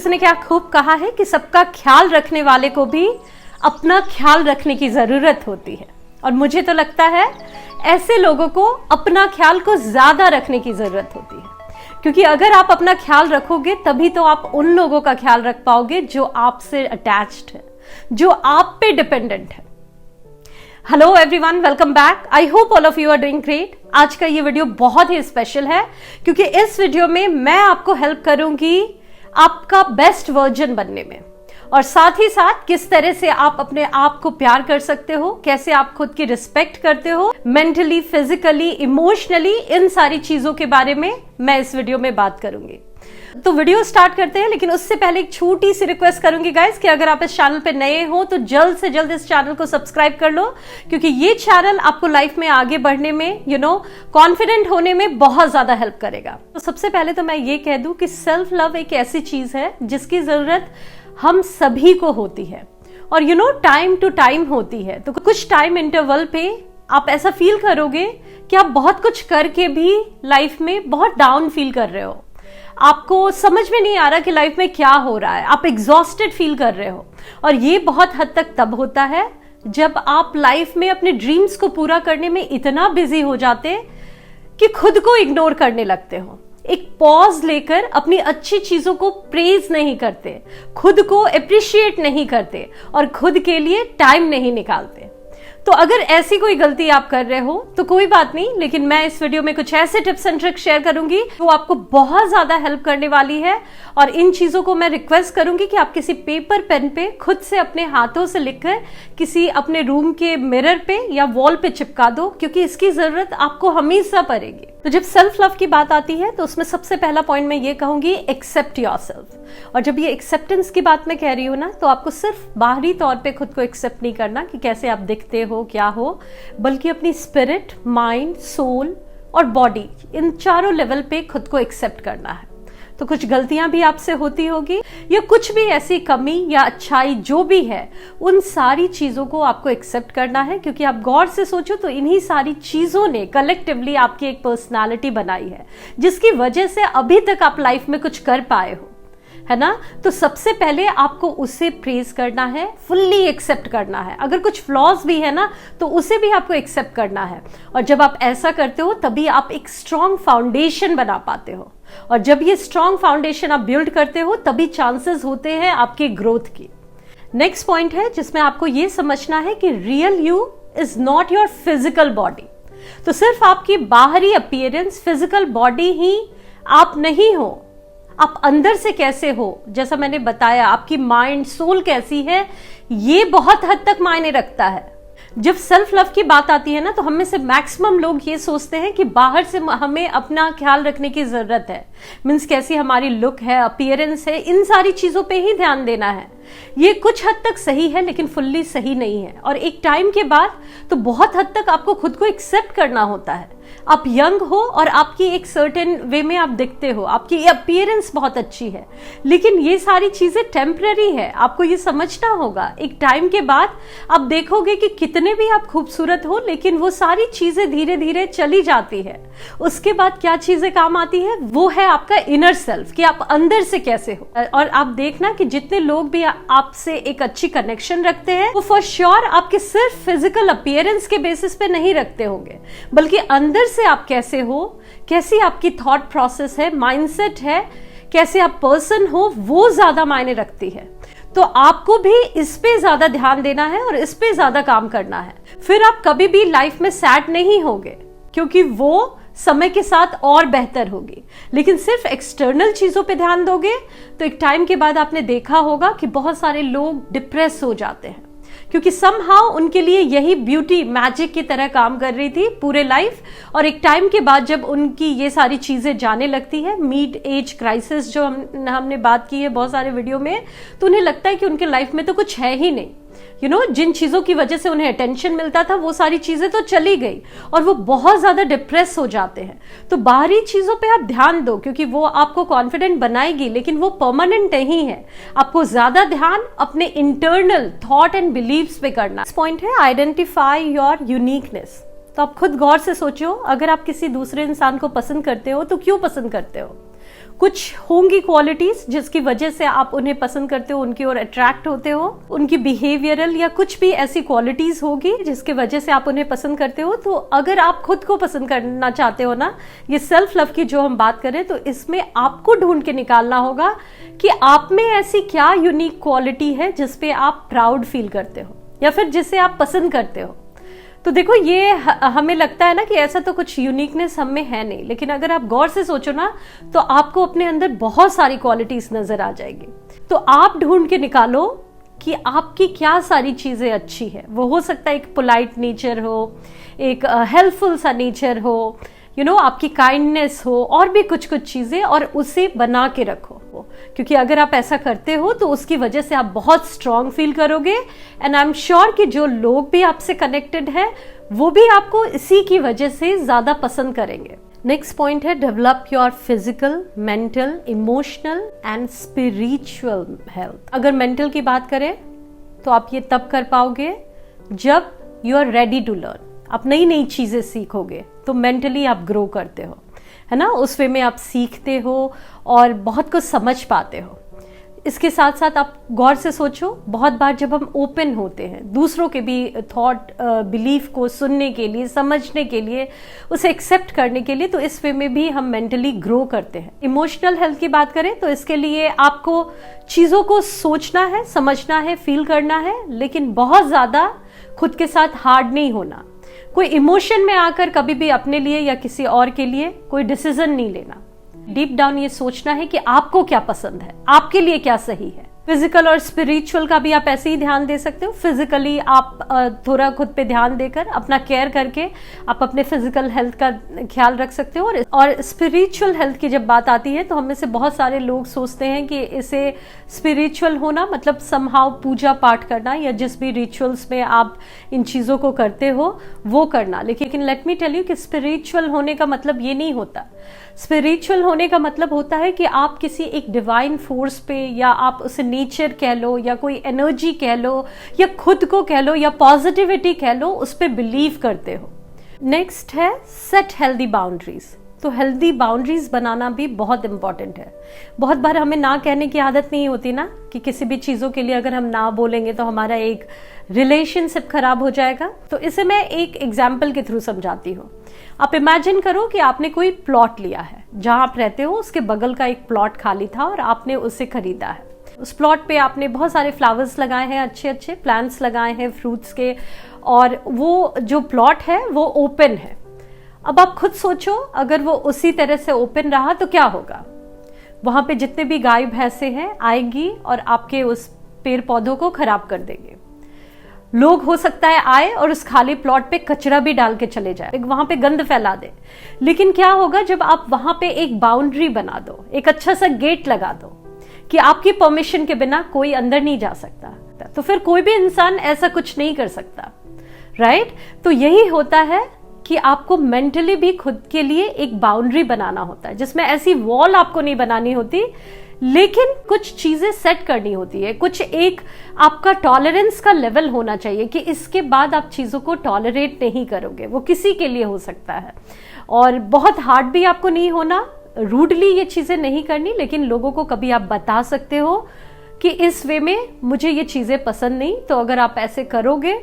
इसने क्या खूब कहा है कि सबका ख्याल रखने वाले को भी अपना ख्याल रखने की जरूरत होती है। और मुझे तो लगता है ऐसे लोगों को अपना ख्याल को ज्यादा रखने की जरूरत होती है, क्योंकि अगर आप अपना ख्याल रखोगे तभी तो आप उन लोगों का ख्याल रख पाओगे जो आपसे अटैच्ड है, जो आप पे डिपेंडेंट है। Hello everyone, welcome back. I hope all of you are doing great. आज का ये वीडियो बहुत ही स्पेशल है क्योंकि इस वीडियो में मैं आपको हेल्प करूंगी आपका बेस्ट वर्जन बनने में, और साथ ही साथ किस तरह से आप अपने आप को प्यार कर सकते हो, कैसे आप खुद की रिस्पेक्ट करते हो, मेंटली, फिजिकली, इमोशनली, इन सारी चीजों के बारे में मैं इस वीडियो में बात करूंगी। तो वीडियो स्टार्ट करते हैं, लेकिन उससे पहले एक छोटी सी रिक्वेस्ट करूंगी गाइस कि अगर आप इस चैनल पे नए हो तो जल्द से जल्द इस चैनल को सब्सक्राइब कर लो, क्योंकि ये चैनल आपको लाइफ में आगे बढ़ने में, कॉन्फिडेंट होने में बहुत ज्यादा हेल्प करेगा। तो सबसे पहले तो मैं ये कह दूं कि सेल्फ लव एक ऐसी चीज है जिसकी जरूरत हम सभी को होती है, और टाइम टू टाइम होती है। तो कुछ टाइम इंटरवल पे आप ऐसा फील करोगे कि आप बहुत कुछ करके भी लाइफ में बहुत डाउन फील कर रहे हो, आपको समझ में नहीं आ रहा कि लाइफ में क्या हो रहा है, आप एग्जॉस्टेड फील कर रहे हो। और ये बहुत हद तक तब होता है जब आप लाइफ में अपने ड्रीम्स को पूरा करने में इतना बिजी हो जाते कि खुद को इग्नोर करने लगते हो, एक पॉज लेकर अपनी अच्छी चीजों को प्रेज नहीं करते, खुद को अप्रिशिएट नहीं करते और खुद के लिए टाइम नहीं निकालते। तो अगर ऐसी कोई गलती आप कर रहे हो तो कोई बात नहीं, लेकिन मैं इस वीडियो में कुछ ऐसे टिप्स एंड ट्रिक्स शेयर करूंगी जो आपको बहुत ज्यादा हेल्प करने वाली है। और इन चीजों को मैं रिक्वेस्ट करूंगी कि आप किसी पेपर पेन पे खुद से अपने हाथों से लिखकर किसी अपने रूम के मिरर पे या वॉल पे चिपका दो, क्योंकि इसकी जरूरत आपको हमेशा पड़ेगी। तो जब सेल्फ लव की बात आती है तो उसमें सबसे पहला पॉइंट मैं ये कहूंगी, एक्सेप्ट योरसेल्फ। और जब ये एक्सेप्टेंस की बात मैं कह रही हूं ना, तो आपको सिर्फ बाहरी तौर पे खुद को एक्सेप्ट नहीं करना कि कैसे आप दिखते हो, क्या हो, बल्कि अपनी स्पिरिट, माइंड, सोल और बॉडी, इन चारों लेवल पे खुद को एक्सेप्ट करना है। तो कुछ गलतियां भी आपसे होती होगी या कुछ भी ऐसी कमी या अच्छाई जो भी है, उन सारी चीजों को आपको एक्सेप्ट करना है, क्योंकि आप गौर से सोचो तो इन्हीं सारी चीजों ने कलेक्टिवली आपकी एक पर्सनालिटी बनाई है, जिसकी वजह से अभी तक आप लाइफ में कुछ कर पाए हो, है ना। तो सबसे पहले आपको उसे प्रेज करना है, फुल्ली एक्सेप्ट करना है। अगर कुछ फ्लॉज भी है ना तो उसे भी आपको एक्सेप्ट करना है। और जब आप ऐसा करते हो तभी आप एक स्ट्रॉन्ग फाउंडेशन बना पाते हो, और जब ये स्ट्रॉन्ग फाउंडेशन आप बिल्ड करते हो तभी चांसेस होते हैं आपके ग्रोथ की। नेक्स्ट पॉइंट है जिसमें आपको ये समझना है कि real you is not your physical body. तो सिर्फ आपकी बाहरी अपीयरेंस, फिजिकल बॉडी ही आप नहीं हो, आप अंदर से कैसे हो, जैसा मैंने बताया, आपकी माइंड, सोल कैसी है, ये बहुत हद तक मायने रखता है। जब सेल्फ लव की बात आती है ना तो हम में से मैक्सिमम लोग ये सोचते हैं कि बाहर से हमें अपना ख्याल रखने की जरूरत है, मीन्स कैसी हमारी लुक है, अपीयरेंस है, इन सारी चीजों पे ही ध्यान देना है। ये कुछ हद तक सही है लेकिन फुल्ली सही नहीं है, और एक टाइम के बाद तो बहुत हद तक आपको खुद को एक्सेप्ट करना होता है। आप यंग हो और आपकी एक सर्टेन वे में आप दिखते हो, आपकी अपीयरेंस बहुत अच्छी है, लेकिन ये सारी चीजें टेम्पररी है, आपको ये समझना होगा। एक टाइम के बाद आप देखोगे कि कितने भी आप खूबसूरत हो, लेकिन वो सारी चीजें धीरे धीरे चली जाती है। उसके बाद क्या चीजें काम आती है, वो है आपका इनर सेल्फ, कि आप अंदर से कैसे हो। और आप देखना कि जितने लोग भी आपसे एक अच्छी कनेक्शन रखते हैं वो फॉर श्योर आपके सिर्फ फिजिकल अपीयरेंस के बेसिस पे नहीं रखते होंगे, बल्कि अंदर से आप कैसे हो, कैसी आपकी थॉट प्रोसेस है, माइंडसेट है, कैसे आप पर्सन हो, वो ज्यादा मायने रखती है। तो आपको भी इस पे ज्यादा ध्यान देना है और इस पे ज्यादा काम करना है। फिर आप कभी भी लाइफ में सैड नहीं होगे, क्योंकि वो समय के साथ और बेहतर होगी। लेकिन सिर्फ एक्सटर्नल चीजों पे ध्यान दोगे तो एक टाइम के बाद आपने देखा होगा कि बहुत सारे लोग डिप्रेस हो जाते हैं, क्योंकि समहाउ उनके लिए यही ब्यूटी मैजिक की तरह काम कर रही थी पूरे लाइफ, और एक टाइम के बाद जब उनकी ये सारी चीजें जाने लगती है, मिड एज क्राइसिस जो हमने बात की है बहुत सारे वीडियो में, तो उन्हें लगता है कि उनके लाइफ में तो कुछ है ही नहीं। जिन चीजों की वजह से उन्हें अटेंशन मिलता था वो सारी चीजें तो चली गई, और वो बहुत ज्यादा डिप्रेस हो जाते हैं। तो बाहरी चीजों पे आप ध्यान दो, क्योंकि वो आपको कॉन्फिडेंट बनाएगी, लेकिन वो परमानेंट नहीं है। आपको ज्यादा ध्यान अपने इंटरनल थॉट एंड बिलीव्स पे करना। इस पॉइंट है आइडेंटिफाई योर यूनिकनेस। तो आप खुद गौर से सोचो, अगर आप किसी दूसरे इंसान को पसंद करते हो तो क्यों पसंद करते हो? कुछ होंगी क्वालिटीज जिसकी वजह से आप उन्हें पसंद करते हो, उनकी ओर अट्रैक्ट होते हो, उनकी बिहेवियरल या कुछ भी ऐसी क्वालिटीज होगी जिसकी वजह से आप उन्हें पसंद करते हो। तो अगर आप खुद को पसंद करना चाहते हो ना, ये सेल्फ लव की जो हम बात करें, तो इसमें आपको ढूंढ के निकालना होगा कि आप में ऐसी क्या यूनिक क्वालिटी है जिसपे आप प्राउड फील करते हो या फिर जिसे आप पसंद करते हो। तो देखो, ये हमें लगता है ना कि ऐसा तो कुछ यूनिकनेस हम में है नहीं, लेकिन अगर आप गौर से सोचो ना तो आपको अपने अंदर बहुत सारी क्वालिटीज नजर आ जाएगी। तो आप ढूंढ के निकालो कि आपकी क्या सारी चीजें अच्छी है। वो हो सकता है एक पोलाइट नेचर हो, एक हेल्पफुल सा नेचर हो, आपकी काइंडनेस हो, और भी कुछ कुछ चीजें, और उसे बना के रखो। क्योंकि अगर आप ऐसा करते हो तो उसकी वजह से आप बहुत स्ट्रांग फील करोगे, एंड आई एम श्योर कि जो लोग भी आपसे कनेक्टेड है वो भी आपको इसी की वजह से ज्यादा पसंद करेंगे। नेक्स्ट पॉइंट है develop your physical, mental, emotional and spiritual health. अगर मेंटल की बात करें तो आप ये तब कर पाओगे जब you are ready to learn. आप नई नई चीजें सीखोगे तो मेंटली आप ग्रो करते हो, है ना, उस वे में आप सीखते हो और बहुत कुछ समझ पाते हो। इसके साथ साथ आप गौर से सोचो, बहुत बार जब हम ओपन होते हैं दूसरों के भी थॉट बिलीफ को सुनने के लिए, समझने के लिए, उसे एक्सेप्ट करने के लिए, तो इस वे में भी हम मेंटली ग्रो करते हैं। इमोशनल हेल्थ की बात करें तो इसके लिए आपको चीजों को सोचना है, समझना है, फील करना है, लेकिन बहुत ज्यादा खुद के साथ हार्ड नहीं होना। कोई इमोशन में आकर कभी भी अपने लिए या किसी और के लिए कोई डिसीजन नहीं लेना। डीप डाउन ये सोचना है कि आपको क्या पसंद है, आपके लिए क्या सही है। फिजिकल और स्पिरिचुअल का भी आप ऐसे ही ध्यान दे सकते हो। फिजिकली आप थोड़ा खुद पे ध्यान देकर अपना केयर करके आप अपने फिजिकल हेल्थ का ख्याल रख सकते हो। और स्पिरिचुअल हेल्थ की जब बात आती है तो हम में से बहुत सारे लोग सोचते हैं कि इसे स्पिरिचुअल होना मतलब समहाउ पूजा पाठ करना या जिस भी रिचुअल्स में आप इन चीजों को करते हो वो करना। लेकिन लेट मी टेल यू कि स्पिरिचुअल होने का मतलब ये नहीं होता। स्पिरिचुअल होने का मतलब होता है कि आप किसी एक डिवाइन फोर्स पे, या आप उसे नेचर कह लो, या कोई एनर्जी कह लो, या खुद को कह लो, या पॉजिटिविटी कह लो, उस पे बिलीव करते हो। नेक्स्ट है सेट हेल्दी बाउंड्रीज। तो हेल्दी बाउंड्रीज बनाना भी बहुत इंपॉर्टेंट है। बहुत बार हमें ना कहने की आदत नहीं होती ना, कि किसी भी चीजों के लिए अगर हम ना बोलेंगे तो हमारा एक रिलेशनशिप खराब हो जाएगा। तो इसे मैं एक एग्जाम्पल के थ्रू समझाती हूँ। आप इमेजिन करो कि आपने कोई प्लॉट लिया है, जहां आप रहते हो उसके बगल का एक प्लॉट खाली था और आपने उसे खरीदा है। उस प्लॉट पे आपने बहुत सारे फ्लावर्स लगाए हैं, अच्छे अच्छे प्लांट्स लगाए हैं फ्रूट्स के, और वो जो प्लॉट है वो ओपन है। अब आप खुद सोचो, अगर वो उसी तरह से ओपन रहा तो क्या होगा? वहां पे जितने भी गाय भैंसे हैं आएंगी और आपके उस पेड़ पौधों को खराब कर देंगे। लोग हो सकता है आए और उस खाली प्लॉट पे कचरा भी डाल के चले जाए, वहां पे गंद फैला दे। लेकिन क्या होगा जब आप वहां पे एक बाउंड्री बना दो, एक अच्छा सा गेट लगा दो कि आपकी परमिशन के बिना कोई अंदर नहीं जा सकता, तो फिर कोई भी इंसान ऐसा कुछ नहीं कर सकता, राइट? तो यही होता है कि आपको मेंटली भी खुद के लिए एक बाउंड्री बनाना होता है, जिसमें ऐसी वॉल आपको नहीं बनानी होती, लेकिन कुछ चीजें सेट करनी होती है। कुछ एक आपका टॉलरेंस का लेवल होना चाहिए कि इसके बाद आप चीजों को टॉलरेट नहीं करोगे। वो किसी के लिए हो सकता है, और बहुत हार्ड भी आपको नहीं होना, रूडली ये चीजें नहीं करनी, लेकिन लोगों को कभी आप बता सकते हो कि इस वे में मुझे ये चीजें पसंद नहीं, तो अगर आप ऐसे करोगे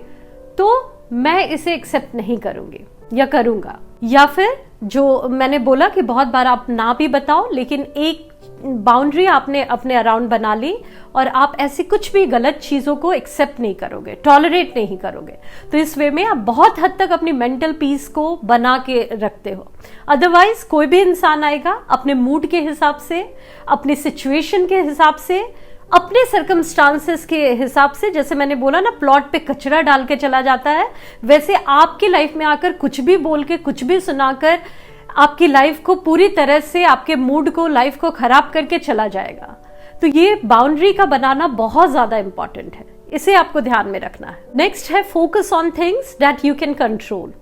तो मैं इसे एक्सेप्ट नहीं करूंगी या करूंगा। या फिर जो मैंने बोला कि बहुत बार आप ना भी बताओ, लेकिन एक बाउंड्री आपने अपने अराउंड बना ली और आप ऐसी कुछ भी गलत चीजों को एक्सेप्ट नहीं करोगे, टॉलरेट नहीं करोगे। तो इस वे में आप बहुत हद तक अपनी मेंटल पीस को बना के रखते हो। अदरवाइज कोई भी इंसान आएगा अपने मूड के हिसाब से, अपनी सिचुएशन के हिसाब से, अपने सर्कमस्टांसेस के हिसाब से, जैसे मैंने बोला ना प्लॉट पे कचरा डाल के चला जाता है, वैसे आपकी लाइफ में आकर कुछ भी बोल के, कुछ भी सुनाकर आपकी लाइफ को पूरी तरह से, आपके मूड को, लाइफ को खराब करके चला जाएगा। तो ये बाउंड्री का बनाना बहुत ज्यादा इंपॉर्टेंट है, इसे आपको ध्यान में रखना है। नेक्स्ट है focus on things that you can control.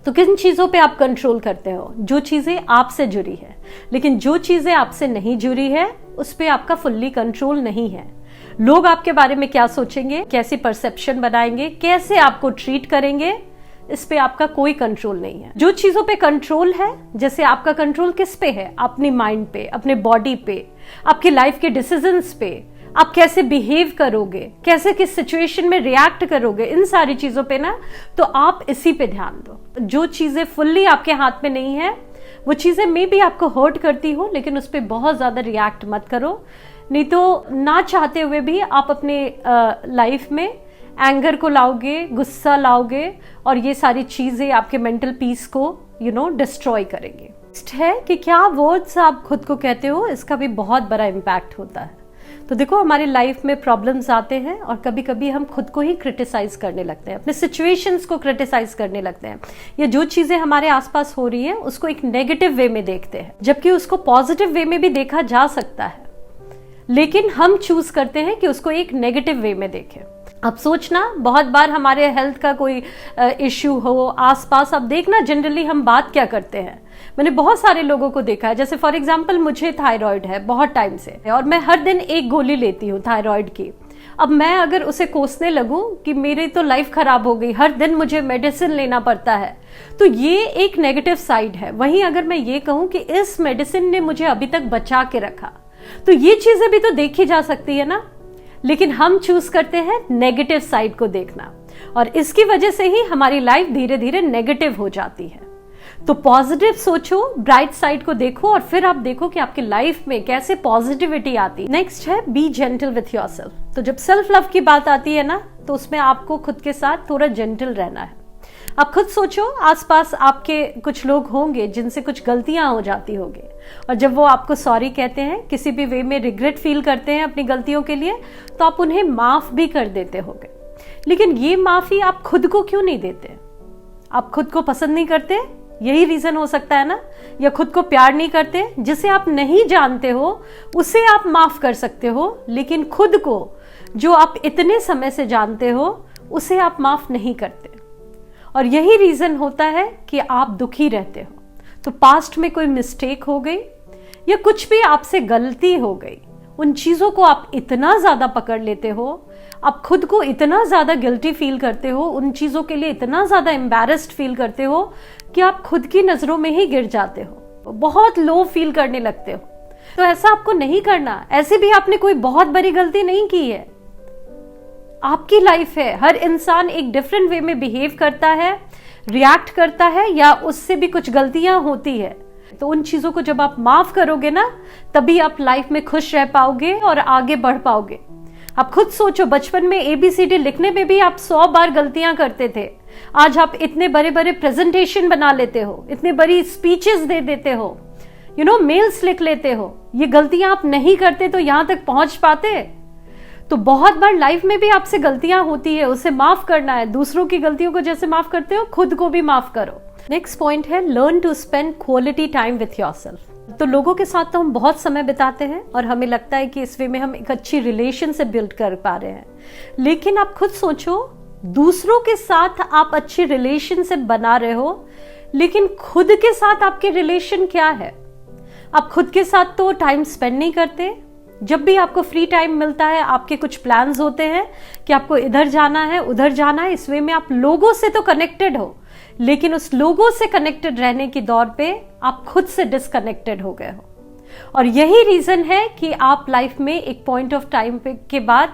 तो किन चीजों पे आप कंट्रोल करते हो? जो चीजें आपसे जुड़ी है, लेकिन जो चीजें आपसे नहीं जुड़ी है उस पे आपका फुल्ली कंट्रोल नहीं है। लोग आपके बारे में क्या सोचेंगे, कैसी परसेप्शन बनाएंगे, कैसे आपको ट्रीट करेंगे, इस पे आपका कोई कंट्रोल नहीं है। जो चीजों पे कंट्रोल है, जैसे आपका कंट्रोल किस पे है, अपनी माइंड पे, अपने बॉडी पे, आपकी लाइफ के डिसीजंस पे, आप कैसे बिहेव करोगे, कैसे किस सिचुएशन में रिएक्ट करोगे, इन सारी चीजों पे ना तो आप इसी पे ध्यान दो। जो चीजें फुल्ली आपके हाथ में नहीं है, वो चीजें मे भी आपको हर्ट करती हो, लेकिन उस पर बहुत ज्यादा रिएक्ट मत करो, नहीं तो ना चाहते हुए भी आप अपने लाइफ में एंगर को लाओगे, गुस्सा लाओगे, और ये सारी चीजें आपके मेंटल पीस को डिस्ट्रॉय करेंगे। नेक्स्ट है कि क्या वर्ड्स आप खुद को कहते हो, इसका भी बहुत बड़ा इम्पैक्ट होता है। तो देखो, हमारी लाइफ में प्रॉब्लम्स आते हैं और कभी कभी हम खुद को ही क्रिटिसाइज करने लगते हैं, अपने सिचुएशंस को क्रिटिसाइज करने लगते हैं, या जो चीजें हमारे आसपास हो रही है उसको एक नेगेटिव वे में देखते हैं, जबकि उसको पॉजिटिव वे में भी देखा जा सकता है, लेकिन हम चूज करते हैं कि उसको एक नेगेटिव वे में देखें। अब सोचना, बहुत बार हमारे हेल्थ का कोई इश्यू हो आसपास, अब देखना जनरली हम बात क्या करते हैं। मैंने बहुत सारे लोगों को देखा है, जैसे फॉर एग्जांपल मुझे थायराइड है बहुत टाइम से, और मैं हर दिन एक गोली लेती हूँ थायराइड की। अब मैं अगर उसे कोसने लगूं कि मेरी तो लाइफ खराब हो गई, हर दिन मुझे मेडिसिन लेना पड़ता है, तो ये एक नेगेटिव साइड है। वहीं अगर मैं ये कहूं कि इस मेडिसिन ने मुझे अभी तक बचा के रखा, तो ये चीजें भी तो देखी जा सकती है ना, लेकिन हम चूज करते हैं नेगेटिव साइड को देखना, और इसकी वजह से ही हमारी लाइफ धीरे धीरे नेगेटिव हो जाती है। तो पॉजिटिव सोचो, ब्राइट साइड को देखो, और फिर आप देखो कि आपकी लाइफ में कैसे पॉजिटिविटी आती है। नेक्स्ट है बी जेंटल विथ योरसेल्फ। तो जब सेल्फ लव की बात आती है ना, तो उसमें आपको खुद के साथ थोड़ा जेंटल रहना है। आप खुद सोचो, आसपास आपके कुछ लोग होंगे जिनसे कुछ गलतियां हो जाती होंगी, और जब वो आपको सॉरी कहते हैं, किसी भी वे में रिग्रेट फील करते हैं अपनी गलतियों के लिए, तो आप उन्हें माफ भी कर देते होंगे। लेकिन ये माफी आप खुद को क्यों नहीं देते? आप खुद को पसंद नहीं करते, यही रीजन हो सकता है ना, या खुद को प्यार नहीं करते। जिसे आप नहीं जानते हो उसे आप माफ कर सकते हो, लेकिन खुद को जो आप इतने समय से जानते हो उसे आप माफ नहीं करते, और यही रीजन होता है कि आप दुखी रहते हो। तो पास्ट में कोई मिस्टेक हो गई या कुछ भी आपसे गलती हो गई, उन चीजों को आप इतना ज्यादा पकड़ लेते हो, आप खुद को इतना ज्यादा गिल्टी फील करते हो, उन चीजों के लिए इतना ज्यादा एम्बैरेस्ड फील करते हो कि आप खुद की नजरों में ही गिर जाते हो, बहुत लो फील करने लगते हो। तो ऐसा आपको नहीं करना। ऐसे भी आपने कोई बहुत बड़ी गलती नहीं की है, आपकी लाइफ है, हर इंसान एक डिफरेंट वे में बिहेव करता है, रिएक्ट करता है, या उससे भी कुछ गलतियां होती है। तो उन चीजों को जब आप माफ करोगे ना, तभी आप लाइफ में खुश रह पाओगे और आगे बढ़ पाओगे। आप खुद सोचो, बचपन में ABCD लिखने में भी आप 100 बार गलतियां करते थे, आज आप इतने बड़े बड़े प्रेजेंटेशन बना लेते हो, इतनी बड़ी स्पीचेस दे देते हो, मेल्स लिख लेते हो। ये गलतियां आप नहीं करते तो यहां तक पहुंच पाते? तो बहुत बार लाइफ में भी आपसे गलतियां होती है, उसे माफ करना है। दूसरों की गलतियों को जैसे माफ करते हो, खुद को भी माफ करो। नेक्स्ट पॉइंट है learn to spend quality time with yourself. तो लोगों के साथ तो हम बहुत समय बिताते हैं और हमें लगता है कि इस वे में हम एक अच्छी रिलेशनशिप बिल्ड कर पा रहे हैं, लेकिन आप खुद सोचो, दूसरों के साथ आप अच्छी रिलेशनशिप बना रहे हो, लेकिन खुद के साथ आपके रिलेशन क्या है? आप खुद के साथ तो टाइम स्पेंड नहीं करते। जब भी आपको फ्री टाइम मिलता है, आपके कुछ प्लान्स होते हैं कि आपको इधर जाना है, उधर जाना है, इस वे में आप लोगों से तो कनेक्टेड हो, लेकिन उस लोगों से कनेक्टेड रहने की दौर पे आप खुद से डिसकनेक्टेड हो गए हो। और यही रीजन है कि आप लाइफ में एक पॉइंट ऑफ टाइम के बाद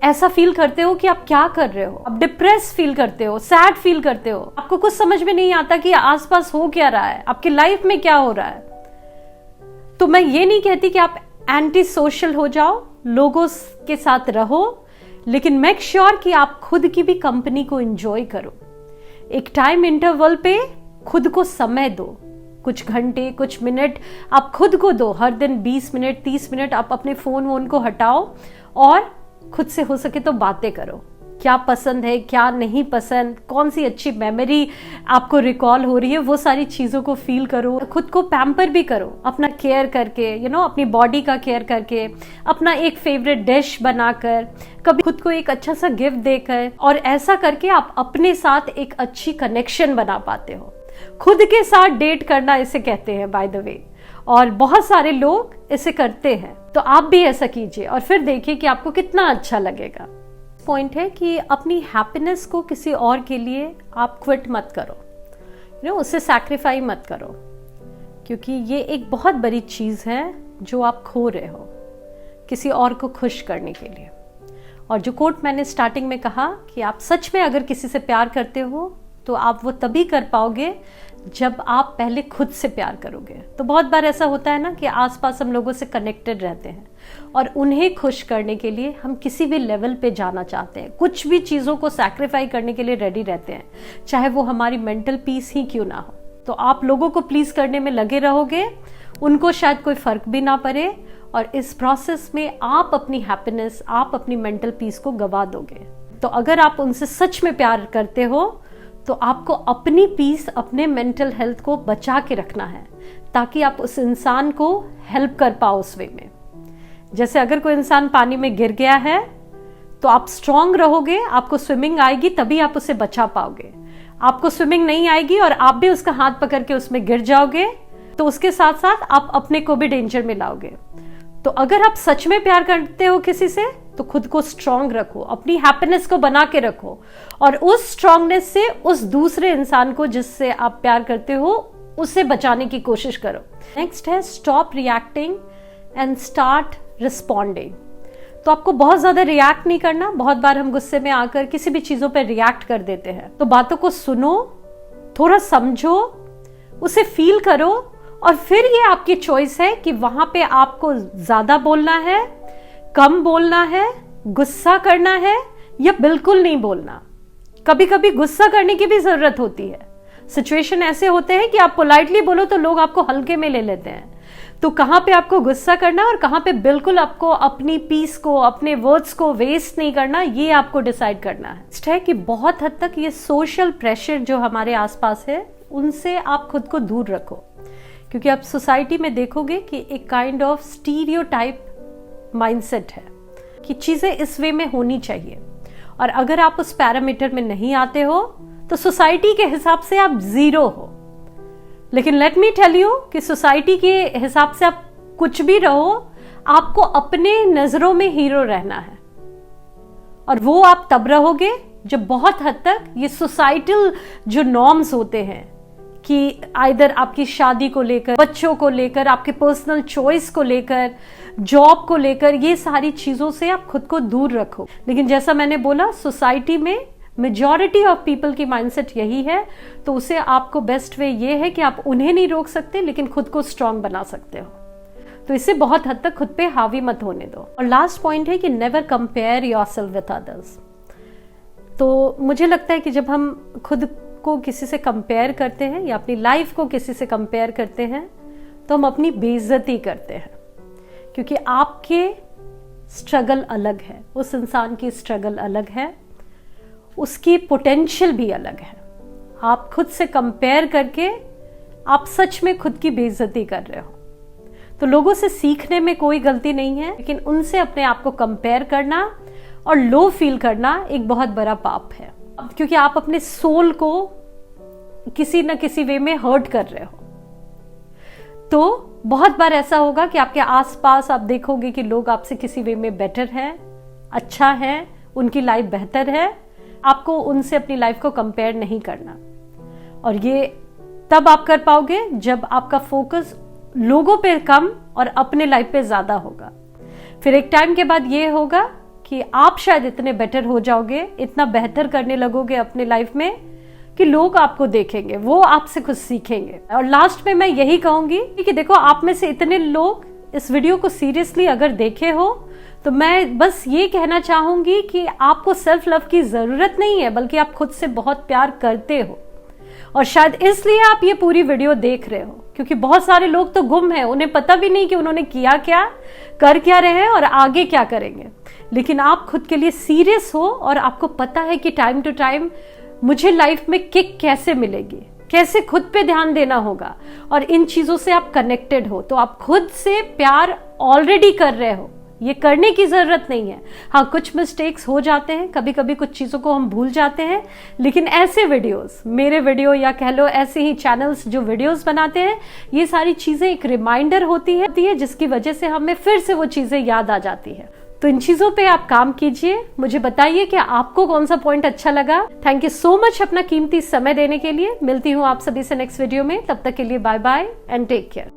ऐसा फील करते हो कि आप क्या कर रहे हो, आप डिप्रेस फील करते हो, सैड फील करते हो, आपको कुछ समझ में नहीं आता कि आसपास हो क्या रहा है, आपकी लाइफ में क्या हो रहा है। तो मैं ये नहीं कहती कि आप एंटी सोशल हो जाओ, लोगों के साथ रहो, लेकिन मेक श्योर कि आप खुद की भी कंपनी को एंजॉय करो। एक टाइम इंटरवल पे खुद को समय दो, कुछ घंटे, कुछ मिनट आप खुद को दो। हर दिन 20 मिनट 30 मिनट आप अपने फोन वोन को हटाओ और खुद से हो सके तो बातें करो। क्या पसंद है, क्या नहीं पसंद, कौन सी अच्छी मेमोरी आपको रिकॉल हो रही है, वो सारी चीजों को फील करो। खुद को पैम्पर भी करो, अपना केयर करके, अपनी बॉडी का केयर करके, अपना एक फेवरेट डिश बनाकर, कभी खुद को एक अच्छा सा गिफ्ट देकर, और ऐसा करके आप अपने साथ एक अच्छी कनेक्शन बना पाते हो। खुद के साथ डेट करना इसे कहते हैं, बाय द वे, और बहुत सारे लोग इसे करते हैं। तो आप भी ऐसा कीजिए और फिर देखिए कि आपको कितना अच्छा लगेगा। पॉइंट है कि अपनी हैप्पीनेस को किसी और के लिए आप क्विट मत करो, उससे सैक्रिफाई मत करो, क्योंकि ये एक बहुत बड़ी चीज़ है जो आप खो रहे हो किसी और को खुश करने के लिए। और जो कोट मैंने स्टार्टिंग में कहा कि आप सच में अगर किसी से प्यार करते हो तो आप वो तभी कर पाओगे जब आप पहले खुद से प्यार करोगे। तो बहुत बार ऐसा होता है ना कि आसपास हम लोगों से कनेक्टेड रहते हैं और उन्हें खुश करने के लिए हम किसी भी लेवल पे जाना चाहते हैं, कुछ भी चीज़ों को सैक्रिफाई करने के लिए रेडी रहते हैं, चाहे वो हमारी मेंटल पीस ही क्यों ना हो। तो आप लोगों को प्लीज करने में लगे रहोगे, उनको शायद कोई फर्क भी ना पड़े, और इस प्रोसेस में आप अपनी हैप्पीनेस, आप अपनी मेंटल पीस को गवा दोगे। तो अगर आप उनसे सच में प्यार करते हो तो आपको अपनी पीस, अपने मेंटल हेल्थ को बचा के रखना है, ताकि आप उस इंसान को हेल्प कर पाओ उस वे में। जैसे अगर कोई इंसान पानी में गिर गया है तो आप स्ट्रांग रहोगे, आपको स्विमिंग आएगी, तभी आप उसे बचा पाओगे। आपको स्विमिंग नहीं आएगी और आप भी उसका हाथ पकड़ के उसमें गिर जाओगे तो उसके साथ साथ आप अपने को भी डेंजर में लाओगे। तो अगर आप सच में प्यार करते हो किसी से तो खुद को स्ट्रांग रखो, अपनी हैप्पीनेस को बना के रखो, और उस स्ट्रांगनेस से उस दूसरे इंसान को जिससे आप प्यार करते हो उसे बचाने की कोशिश करो। नेक्स्ट है stop reacting and start responding. तो आपको बहुत ज्यादा रिएक्ट नहीं करना। बहुत बार हम गुस्से में आकर किसी भी चीजों पर रिएक्ट कर देते हैं। तो बातों को सुनो, थोड़ा समझो, उसे फील करो, और फिर ये आपकी चॉइस है कि वहां पे आपको ज्यादा बोलना है, कम बोलना है, गुस्सा करना है या बिल्कुल नहीं बोलना। कभी कभी गुस्सा करने की भी जरूरत होती है। सिचुएशन ऐसे होते हैं कि आप पोलाइटली बोलो तो लोग आपको हल्के में ले लेते हैं। तो कहां पे आपको गुस्सा करना और कहां पे बिल्कुल आपको अपनी पीस को, अपने वर्ड्स को वेस्ट नहीं करना, ये आपको डिसाइड करना है कि बहुत हद तक ये सोशल प्रेशर जो हमारे आसपास है उनसे आप खुद को दूर रखो, क्योंकि आप सोसाइटी में देखोगे कि एक काइंड ऑफ स्टीरियोटाइप माइंडसेट है कि चीजें इस वे में होनी चाहिए, और अगर आप उस पैरामीटर में नहीं आते हो तो सोसाइटी के हिसाब से आप जीरो हो। लेकिन लेट मी टेल यू कि सोसाइटी के हिसाब से आप कुछ भी रहो, आपको अपने नजरों में हीरो रहना है, और वो आप तब रहोगे जब बहुत हद तक ये सोसाइटल जो नॉर्म्स होते हैं कि आइदर आपकी शादी को लेकर, बच्चों को लेकर, आपके पर्सनल चॉइस को लेकर, जॉब को लेकर, ये सारी चीजों से आप खुद को दूर रखो। लेकिन जैसा मैंने बोला, सोसाइटी में मेजॉरिटी ऑफ पीपल की माइंडसेट यही है, तो उसे आपको बेस्ट वे ये है कि आप उन्हें नहीं रोक सकते लेकिन खुद को स्ट्रांग बना सकते हो। तो इससे बहुत हद तक खुद पे हावी मत होने दो। और लास्ट पॉइंट है कि never compare yourself with others. तो मुझे लगता है कि जब हम खुद को किसी से कंपेयर करते हैं या अपनी लाइफ को किसी से कंपेयर करते हैं तो हम अपनी बेइज्जती करते हैं, क्योंकि आपके स्ट्रगल अलग है, उस इंसान की स्ट्रगल अलग है, उसकी पोटेंशियल भी अलग है। आप खुद से कंपेयर करके आप सच में खुद की बेइज्जती कर रहे हो। तो लोगों से सीखने में कोई गलती नहीं है, लेकिन उनसे अपने आप को कंपेयर करना और लो फील करना एक बहुत बड़ा पाप है, क्योंकि आप अपने सोल को किसी न किसी वे में हर्ट कर रहे हो। तो बहुत बार ऐसा होगा कि आपके आसपास आप देखोगे कि लोग आपसे किसी वे में बेटर हैं, अच्छा है, उनकी लाइफ बेहतर है। आपको उनसे अपनी लाइफ को कंपेयर नहीं करना, और ये तब आप कर पाओगे जब आपका फोकस लोगों पे कम और अपने लाइफ पे ज्यादा होगा। फिर एक टाइम के बाद ये होगा कि आप शायद इतने बेटर हो जाओगे, इतना बेहतर करने लगोगे अपने लाइफ में कि लोग आपको देखेंगे, वो आपसे कुछ सीखेंगे। और लास्ट में मैं यही कहूंगी कि देखो, आप में से इतने लोग इस वीडियो को सीरियसली अगर देखे हो तो मैं बस ये कहना चाहूंगी कि आपको सेल्फ लव की जरूरत नहीं है, बल्कि आप खुद से बहुत प्यार करते हो, और शायद इसलिए आप ये पूरी वीडियो देख रहे हो, क्योंकि बहुत सारे लोग तो गुम हैं, उन्हें पता भी नहीं कि उन्होंने किया क्या, कर क्या रहे हैं और आगे क्या करेंगे। लेकिन आप खुद के लिए सीरियस हो और आपको पता है कि टाइम टू टाइम मुझे लाइफ में किक कैसे मिलेगी, कैसे खुद पे ध्यान देना होगा, और इन चीजों से आप कनेक्टेड हो। तो आप खुद से प्यार ऑलरेडी कर रहे हो, ये करने की जरूरत नहीं है। हाँ, कुछ मिस्टेक्स हो जाते हैं, कभी कभी कुछ चीजों को हम भूल जाते हैं, लेकिन ऐसे वीडियोस, मेरे वीडियो या कह लो ऐसे ही चैनल्स जो वीडियोस बनाते हैं, ये सारी चीजें एक रिमाइंडर होती है जिसकी वजह से हमें फिर से वो चीजें याद आ जाती है। तो इन चीजों पे आप काम कीजिए। मुझे बताइए कि आपको कौन सा पॉइंट अच्छा लगा। थैंक यू सो मच अपना कीमती समय देने के लिए। मिलती हूँ आप सभी से नेक्स्ट वीडियो में। तब तक के लिए bye bye and take care.